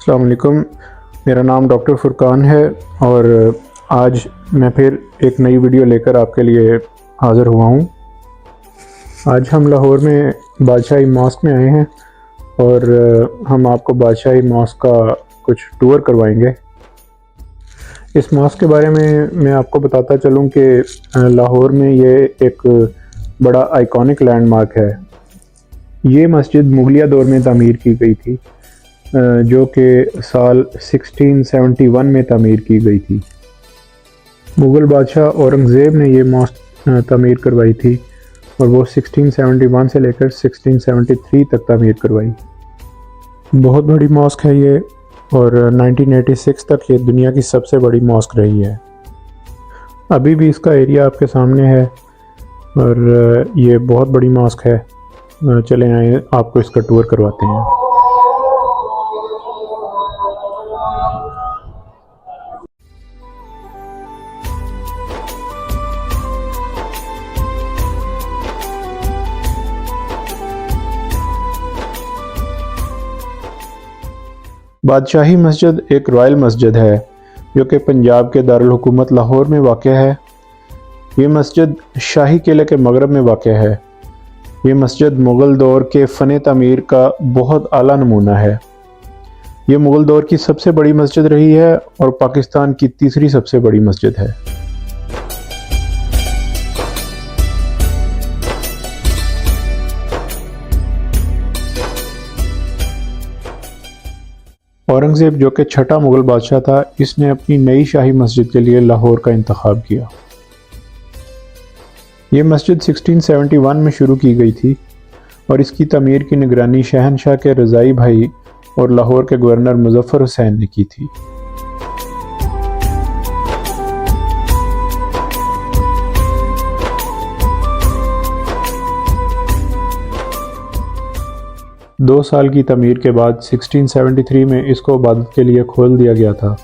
अस्सलाम वालेकुम। मेरा नाम डॉक्टर फुरकान है और आज मैं फिर एक नई वीडियो लेकर आपके लिए हाज़िर हुआ हूँ। आज हम लाहौर में बादशाही मॉस्क में आए हैं और हम आपको बादशाही मॉस्क का कुछ टूर करवाएंगे। इस मॉस्क के बारे में मैं आपको बताता चलूँ कि लाहौर में ये एक बड़ा आइकॉनिक लैंडमार्क है। ये मस्जिद मुगलिया दौर में तामीर की गई थी, जो कि साल 1671 में तामीर की गई थी। मुग़ल बादशाह औरंगज़ेब ने ये मॉस्क तामीर करवाई थी और वो 1671 से लेकर 1673 तक तामीर करवाई। बहुत बड़ी मॉस्क है ये और 1986 तक ये दुनिया की सबसे बड़ी मॉस्क रही है। अभी भी इसका एरिया आपके सामने है और ये बहुत बड़ी मॉस्क है। चलें आए आपको इसका टूर करवाते हैं। बादशाही मस्जिद एक रॉयल मस्जिद है जो कि पंजाब के दारुल हुकूमत लाहौर में वाक़या है। ये मस्जिद शाही किले के मगरब में वाक़या है। ये मस्जिद मुग़ल दौर के फ़न तामीर का बहुत आला नमूना है। ये मुग़ल दौर की सबसे बड़ी मस्जिद रही है और पाकिस्तान की तीसरी सबसे बड़ी मस्जिद है। औरंगज़ेब जो कि छठा मुग़ल बादशाह था, इसने अपनी नई शाही मस्जिद के लिए लाहौर का इंतखाब किया। ये मस्जिद 1671 में शुरू की गई थी और इसकी तमीर की निगरानी शहनशाह के रज़ाई भाई और लाहौर के गवर्नर मुज़फ़्फ़र हुसैन ने की थी। दो साल की तमीर के बाद 1673 में इसको इबादत के लिए खोल दिया गया था।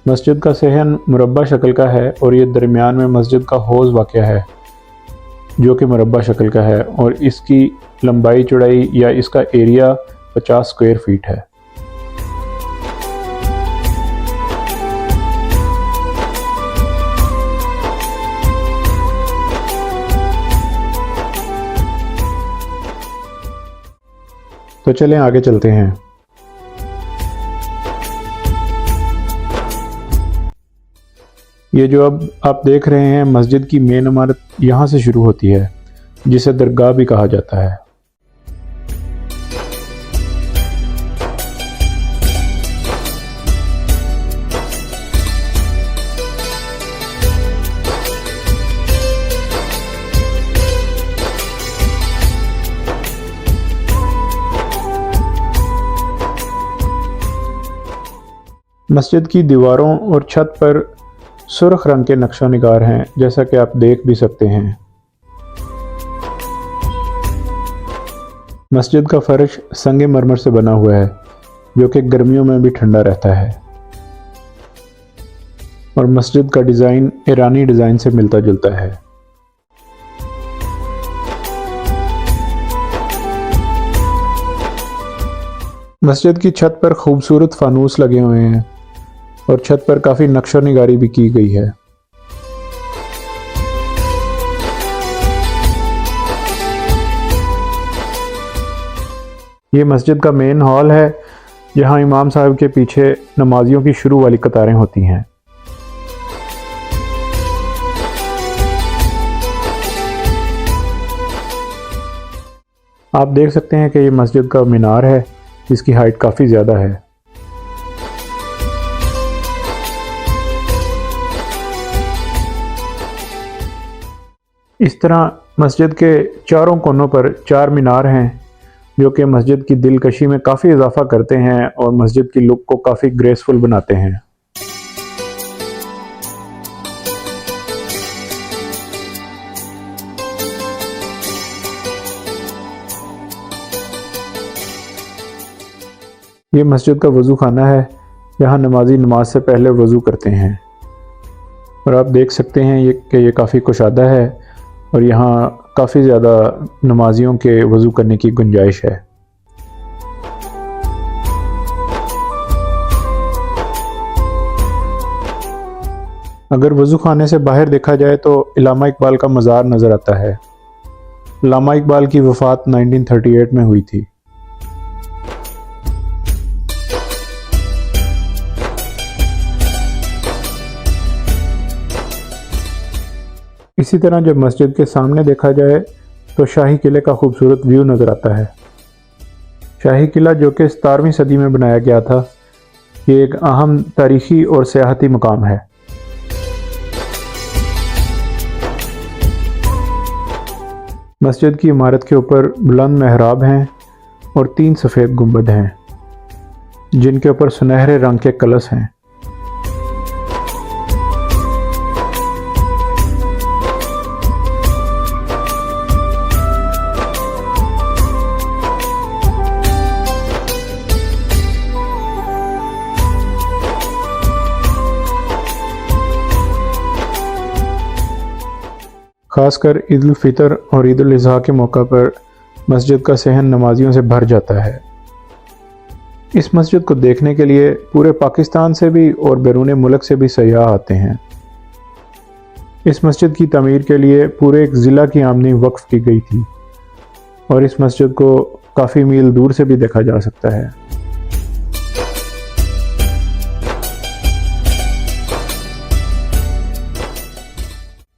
मस्जिद का सहन मुरब्बा शक्ल का है और ये दरमियान में मस्जिद का हौज़ वाक़या है जो कि मुरब्बा शक्ल का है और इसकी लंबाई चौड़ाई या इसका एरिया 50 स्क्वायर फीट है। तो चलें आगे चलते हैं। ये जो अब आप देख रहे हैं मस्जिद की मेन इमारत यहाँ से शुरू होती है, जिसे दरगाह भी कहा जाता है। मस्जिद की दीवारों और छत पर सुर्ख रंग के नक्शा निगार हैं, जैसा कि आप देख भी सकते हैं। मस्जिद का फर्श संगे मरमर से बना हुआ है जो कि गर्मियों में भी ठंडा रहता है और मस्जिद का डिज़ाइन ईरानी डिज़ाइन से मिलता जुलता है। मस्जिद की छत पर खूबसूरत फानूस लगे हुए हैं और छत पर काफ़ी नक्शा निगारी भी की गई है। ये मस्जिद का मेन हॉल है जहां इमाम साहब के पीछे नमाजियों की शुरू वाली कतारें होती हैं। आप देख सकते हैं कि ये मस्जिद का मीनार है, इसकी हाइट काफ़ी ज़्यादा है। इस तरह मस्जिद के चारों कोनों पर 4 मीनार हैं जो कि मस्जिद की दिलकशी में काफ़ी इजाफा करते हैं और मस्जिद की लुक को काफ़ी ग्रेसफुल बनाते हैं। ये मस्जिद का वज़ू खाना है, यहाँ नमाजी नमाज से पहले वज़ू करते हैं और आप देख सकते हैं ये काफ़ी कुशादा है और यहाँ काफ़ी ज़्यादा नमाजियों के वज़ू करने की गुंजाइश है। अगर वज़ू खाने से बाहर देखा जाए तो इल्लामा इकबाल का मज़ार नज़र आता है। इल्लामा इकबाल की वफ़ात 1938 में हुई थी। इसी तरह जब मस्जिद के सामने देखा जाए तो शाही किले का खूबसूरत व्यू नज़र आता है। शाही किला जो कि 17वीं सदी में बनाया गया था, ये एक अहम तारीख़ी और सियाहती मकाम है। मस्जिद की इमारत के ऊपर बुलंद मेहराब हैं और 3 सफ़ेद गुंबद हैं जिनके ऊपर सुनहरे रंग के कलश हैं। ख़ासकर ईद उल फितर और ईद उल अज़हा के मौका पर मस्जिद का सहन नमाजियों से भर जाता है। इस मस्जिद को देखने के लिए पूरे पाकिस्तान से भी और बैरून मुल्क से भी सयाह आते हैं। इस मस्जिद की तमीर के लिए पूरे एक ज़िला की आमदनी वक्फ की गई थी और इस मस्जिद को काफ़ी मील दूर से भी देखा जा सकता है।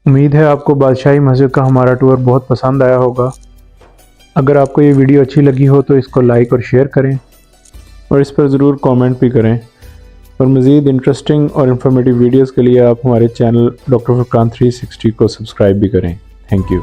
उम्मीद है आपको बादशाही मस्जिद का हमारा टूर बहुत पसंद आया होगा। अगर आपको ये वीडियो अच्छी लगी हो तो इसको लाइक और शेयर करें और इस पर ज़रूर कमेंट भी करें। और मज़ीद इंटरेस्टिंग और इन्फॉर्मेटिव वीडियोस के लिए आप हमारे चैनल डॉक्टर फुरकान 360 को सब्सक्राइब भी करें। Thank you.